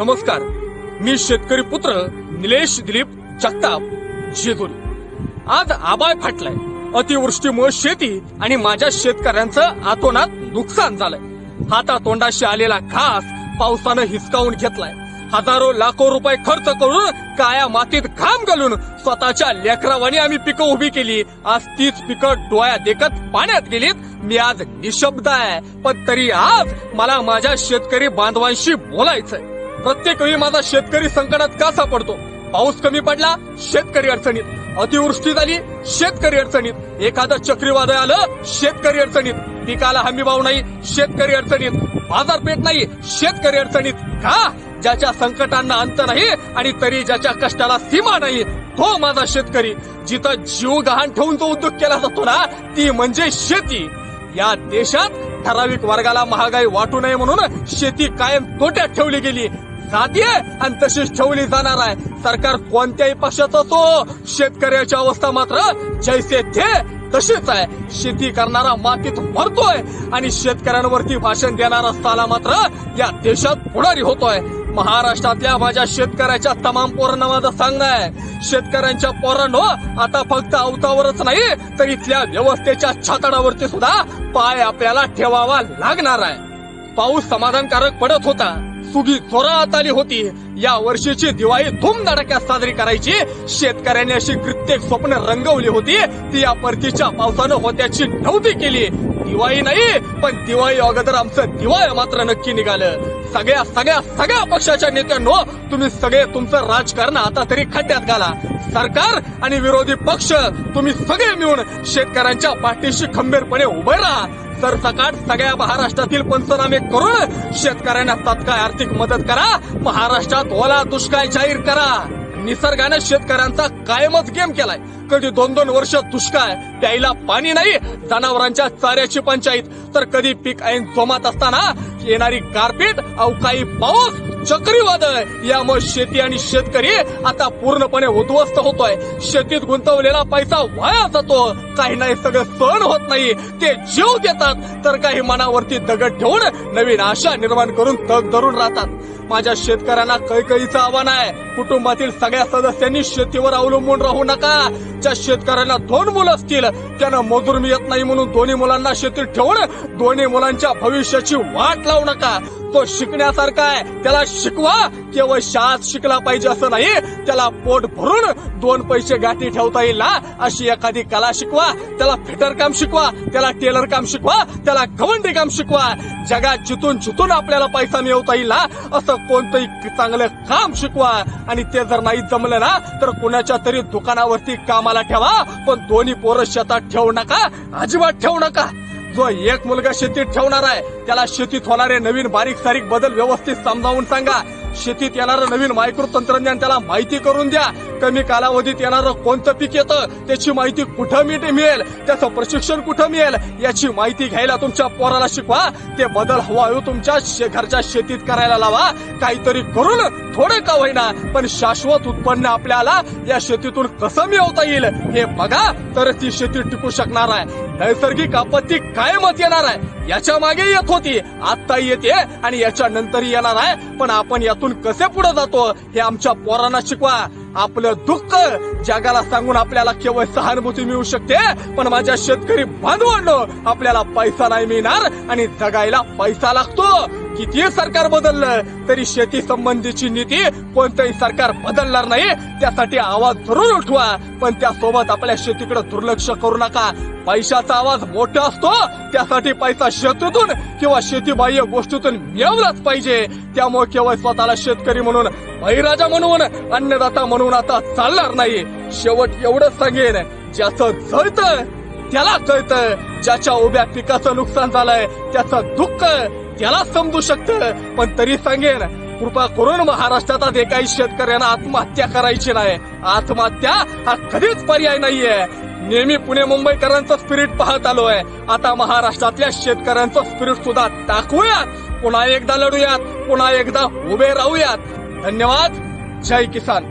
नमस्कार, मी शेतकरी पुत्र निलेश दिलीप जगताप जेजुरी। आज आबाळ फाटलाय, अतिवृष्टीमुळे शेती आणि माझ्या शेतकऱ्यांचं आतोनात नुकसान झालंय। हातातोंडाशी आलेला घास पावसानं हिसकावून घेतलाय। हजारो लाखो रुपये खर्च करून काया मातीत घाम घालून स्वतःच्या लेकरावानी आम्ही पिकं उभी केली। आज तीच पिकं डोळ्या देखत पाण्यात गेलीत। मी आज निशब्द आहे, पण तरी आज मला माझ्या शेतकरी बांधवांशी बोलायचंय। प्रत्येक वेळी माझा शेतकरी संकटात का सापडतो? पाऊस कमी पडला, शेतकरी अडचणीत। अतिवृष्टी झाली, शेतकरी अडचणीत। एखादं चक्रीवादळ आलं, शेतकरी अडचणीत। पिकाला हमी भाव नाही, शेतकरी अडचणीत। बाजारपेठ नाही, शेतकरी अडचणीत। का? ज्याच्या संकटांना अंत नाही आणि तरी ज्याच्या कष्टाला सीमा नाही, तो माझा शेतकरी। जिथं जीव गहाण ठेवून तो उद्योग केला जातो ना, ती म्हणजे शेती। या देशात ठराविक वर्गाला महागाई वाटू नये म्हणून शेती कायम तोट्यात ठेवली गेली जाते आणि तशीच ठेवली जाणार आहे। सरकार कोणत्याही पक्षाचं असो, शेतकऱ्याची अवस्था मात्र जैसे थे तशीच आहे। शेती करणारा मातीत मरतोय आणि शेतकऱ्यांवरती भाषण देणारा साला मात्र या देशात पुढारी होतोय। महाराष्ट्रातल्या माझ्या शेतकऱ्याच्या तमाम पोरांना माझं सांगणं आहे, शेतकऱ्यांच्या पोरांनो, आता फक्त अवतावरच नाही तर इथल्या व्यवस्थेच्या छाताडावरती सुद्धा पाय आपल्याला ठेवावा लागणार आहे। पाऊस समाधानकारक पडत होता, सुगी जोरात आली होती। या वर्षीची दिवाळी धूमधडाक्यात साजरी करायची शेतकऱ्यांनी अशी कित्येक स्वप्न रंगवली होती, ती या परतीच्या पावसानं होत्याची नव्हती केली। दिवाळी नाही, पण दिवाळी अगोदर आमचं दिवाळी मात्र नक्की निघालं। सगळ्या सगळ्या सगळ्या पक्षाच्या नेत्यांनो, तुम्ही सगळे तुमचं राजकारण आता तरी खड्ड्यात घाला। सरकार आणि विरोधी पक्ष तुम्ही सगळे मिळून शेतकऱ्यांच्या पाठीशी खंबीरपणे उभे राहा। सरसकट सगळ्या महाराष्ट्रातील पंचनामे करून शेतकऱ्यांना तात्काळ आर्थिक मदत करा। महाराष्ट्रात ओला दुष्काळ जाहीर करा। निसर्गाने शेतकऱ्यांचा कायमच गेम केलाय। कधी 2-2 वर्ष दुष्काळ, प्यायला पाणी नाही, जनावरांच्या चाऱ्याची पंचायत, तर कधी पीक ऐन जोमात असताना येणारी गारपीट, अवकाळी पाऊस, चक्रीवादळ, यामुळे शेती आणि शेतकरी आता पूर्णपणे उद्ध्वस्त होतोय। शेतीत गुंतवलेला पैसा वाया जातो, काही नाही सगळं सहन होत नाही, ते जीव देतात, तर काही मनावरती दगड ठेवून नवीन आशा निर्माण करून तग धरून राहतात। माझ्या शेतकऱ्यांना कळकळीचं आव्हान आहे, कुटुंबातील सगळ्या सदस्यांनी शेतीवर अवलंबून राहू नका। ज्या शेतकऱ्यांना 2 मुलं असतील त्यांना मजूर मिळत नाही म्हणून दोन्ही मुलांना शेतीत ठेवून दोन्ही मुलांच्या भविष्याची वाट लावू नका। तो शिकण्यासारखा आहे, त्याला शिकवा। केवळ शाळेत शिकला पाहिजे असं नाही, त्याला पोट भरून 2 पैसे गाठी ठेवता येईल ना अशी एखादी कला शिकवा। त्याला फिटर काम शिकवा, त्याला टेलर काम शिकवा, त्याला गवंडी काम शिकवा। जगात जिथून आपल्याला पैसा मिळवता येईल ना असं कोणतंही चांगलं काम शिकवा। आणि ते जर नाही जमलं ना तर कुणाच्या तरी दुकानावरती कामाला ठेवा, पण दोन्ही पोरं शेतात ठेवू नका, अजिबात ठेवू नका। जो एक मुलगा शेतीत ठेवणार आहे त्याला शेतीत होणारे नवीन बारीक सारीक बदल व्यवस्थित समजावून सांगा। शेतीत येणारं नवीन मायक्रो तंत्रज्ञान त्याला माहिती करून द्या। कमी कालावधीत येणारं कोणतं पीक येतं त्याची माहिती कुठं मिळेल, त्याचं प्रशिक्षण कुठं मिळेल याची माहिती घ्यायला तुमच्या पोराला शिकवा। ते बदल हळूहळू तुमच्या घरच्या शेतीत करायला लावा। काहीतरी करून थोडं का होईना पण शाश्वत उत्पन्न आपल्याला या शेतीतून कसं मिळवता येईल हे बघा, तर ती शेती टिकू शकणार आहे। नैसर्गिक आपत्ती कायमच येणार आहे, याच्या मागे येत होती, आता येते आणि याच्या नंतर येणार आहे, पण आपण यातून कसे पुढे जातो हे आमच्या पोरांना शिकवा। आपलं दुःख जगाला सांगून आपल्याला केवळ सहानुभूती मिळू शकते, पण माझ्या शेतकरी बांधवांनो, आपल्याला पैसा नाही मिळणार आणि जगायला पैसा लागतो। किती सरकार बदललं तरी शेती संबंधीची नीती कोणतंही सरकार बदलणार नाही। त्यासाठी आवाज जरूर उठवा, पण त्यासोबत आपल्या शेतीकडे दुर्लक्ष करू नका। पैशाचा आवाज मोठा असतो, त्यासाठी पैसा शेतीतून किंवा शेतीबाह्य गोष्टीतून मिळवलाच पाहिजे। त्यामुळे केवळ स्वतःला शेतकरी म्हणून, बळीराजा म्हणून, अन्नदाता म्हणून आता चालणार नाही। शेवट एवढंच सांगेन, ज्याचं जळतं त्याला कळतं, ज्याच्या उभ्या पिकाचं नुकसान झालंय त्याचं दुःख त्याला समजू शकतं। पण तरी सांगेन, कृपा करून महाराष्ट्रात एकाही शेतकऱ्यांना आत्महत्या करायची नाही। आत्महत्या हा कधीच पर्याय नाहीये। नेहमी पुणे मुंबईकरांचं स्पिरिट पाहत आलोय, आता महाराष्ट्रातल्या शेतकऱ्यांचं स्पिरिट सुद्धा दाखवूयात। पुन्हा एकदा लढूयात, पुन्हा एकदा उभे राहूयात। धन्यवाद। जय किसान।